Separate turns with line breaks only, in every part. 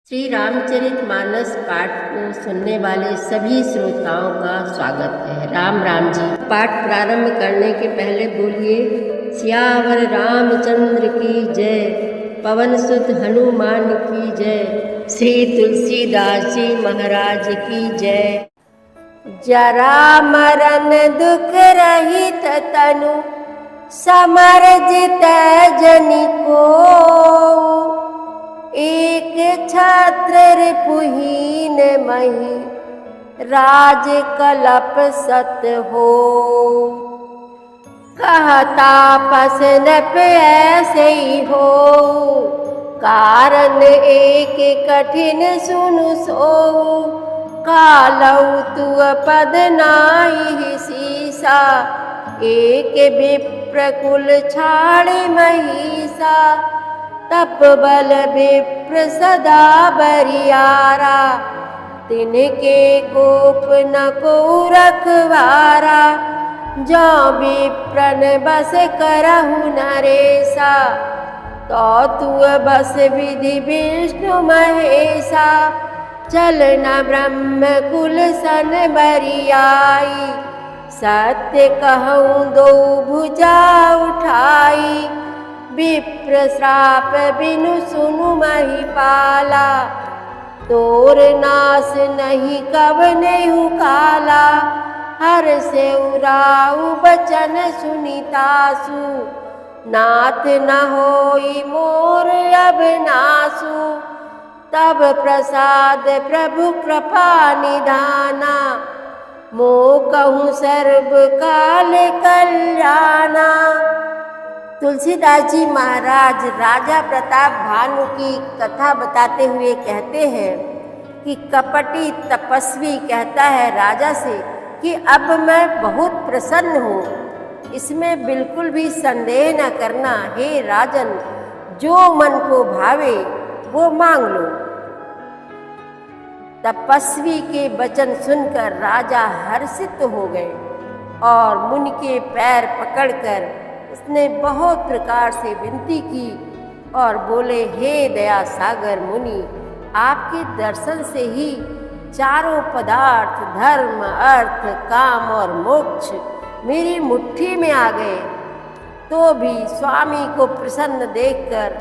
श्री रामचरितमानस पाठ को सुनने वाले सभी श्रोताओं का स्वागत है। राम राम जी। पाठ प्रारंभ करने के पहले बोलिए सियावर रामचंद्र की जय, पवन सुत हनुमान की जय, श्री तुलसीदास जी महाराज की जय। जरा मरण दुख रहित तनु, समर्जित जनि को, एक छत्र रिपुहीन मही, राज कलप सत हो। कहता पस नप ऐसे ही हो, कारण एक कठिन सुनु सो। कालऊ तु पद नाहि सीसा, एक विप्र कुल छाड़ि महिषा। तप बल विप्र सदा बरियारा, तिनके कोप न को रखवारा। जो विप्रन बस करहु नरेसा, तो तुअ बस विधि विष्णु महेशा। चलना ब्रह्म कुल सन बरियाई, सत्य कहूँ दो भुजा उठाई। विप्र श्राप बिनु सुनु महिपाला, तोर नास नहीं कवनेहु काला। हर से उराऊ बचन सुनितासु, नाथ न होई मोर अब नासु। तब प्रसाद प्रभु कृपा निधाना, मो कहूँ सर्व काल कल्याणा। तुलसीदास जी महाराज राजा प्रताप भानु की कथा बताते हुए कहते हैं कि कपटी तपस्वी कहता है राजा से कि अब मैं बहुत प्रसन्न हूँ, इसमें बिल्कुल भी संदेह न करना। हे राजन, जो मन को भावे वो मांग लो। तपस्वी के वचन सुनकर राजा हर्षित हो गए और मुनि के पैर पकड़कर उसने बहुत प्रकार से विनती की और बोले हे दया सागर मुनि, आपके दर्शन से ही चारों पदार्थ धर्म अर्थ काम और मोक्ष मेरी मुट्ठी में आ गए। तो भी स्वामी को प्रसन्न देखकर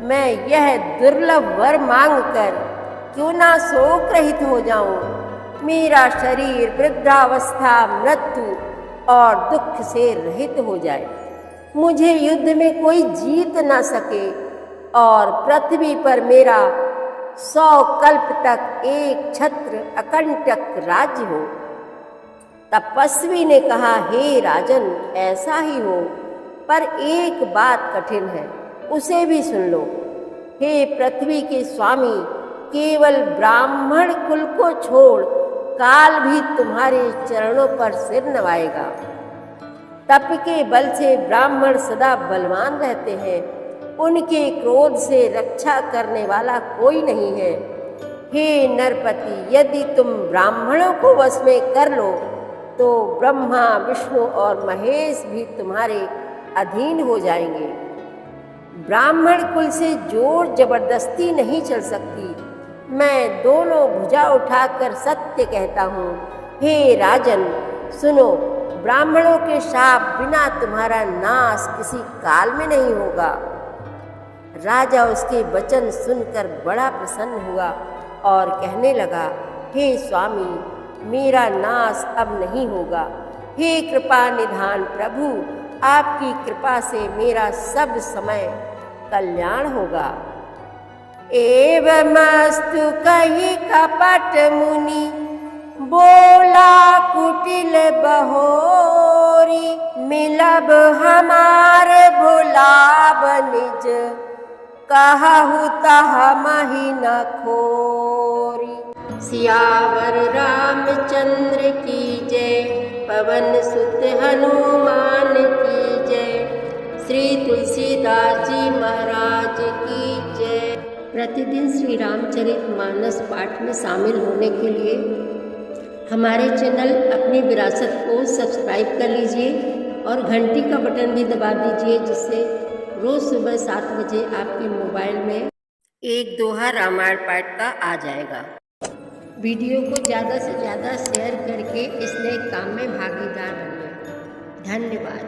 मैं यह दुर्लभ वर मांगकर क्यों ना शोक रहित हो जाऊं। मेरा शरीर वृद्धावस्था मृत्यु और दुख से रहित हो जाए, मुझे युद्ध में कोई जीत न सके और पृथ्वी पर मेरा 100 कल्प तक एक छत्र अकंटक राज्य हो। तपस्वी ने कहा हे राजन, ऐसा ही हो, पर एक बात कठिन है, उसे भी सुन लो। हे पृथ्वी के स्वामी, केवल ब्राह्मण कुल को छोड़ काल भी तुम्हारे चरणों पर सिर नवाएगा। तप के बल से ब्राह्मण सदा बलवान रहते हैं, उनके क्रोध से रक्षा करने वाला कोई नहीं है। हे नरपति, यदि तुम ब्राह्मणों को वश में कर लो तो ब्रह्मा विष्णु और महेश भी तुम्हारे अधीन हो जाएंगे। ब्राह्मण कुल से जोर जबरदस्ती नहीं चल सकती। मैं दोनों भुजा उठाकर सत्य कहता हूँ। हे राजन सुनो, ब्राह्मणों के शाप बिना तुम्हारा नाश किसी काल में नहीं होगा। राजा उसके वचन सुनकर बड़ा प्रसन्न हुआ और कहने लगा हे स्वामी, मेरा नाश अब नहीं होगा। हे कृपा निधान प्रभु, आपकी कृपा से मेरा सब समय कल्याण होगा। एवमस्तु कही कपट मुनि, बोला कुटिल बहोरी। मिलब हमार भुलाब निज, कहु तह मही न खोरी। सियावर रामचंद्र की जय, पवन सुत हनुमान की जय, श्री तुलसीदास जी महाराज की जय। प्रतिदिन श्री रामचरितमानस पाठ में शामिल होने के लिए हमारे चैनल अपनी विरासत को सब्सक्राइब कर लीजिए और घंटी का बटन भी दबा दीजिए, जिससे रोज़ सुबह 7 बजे आपके मोबाइल में एक दोहा रामायण पाठ का आ जाएगा। वीडियो को ज़्यादा से ज़्यादा शेयर करके इस नए काम में भागीदार बनिए। धन्यवाद।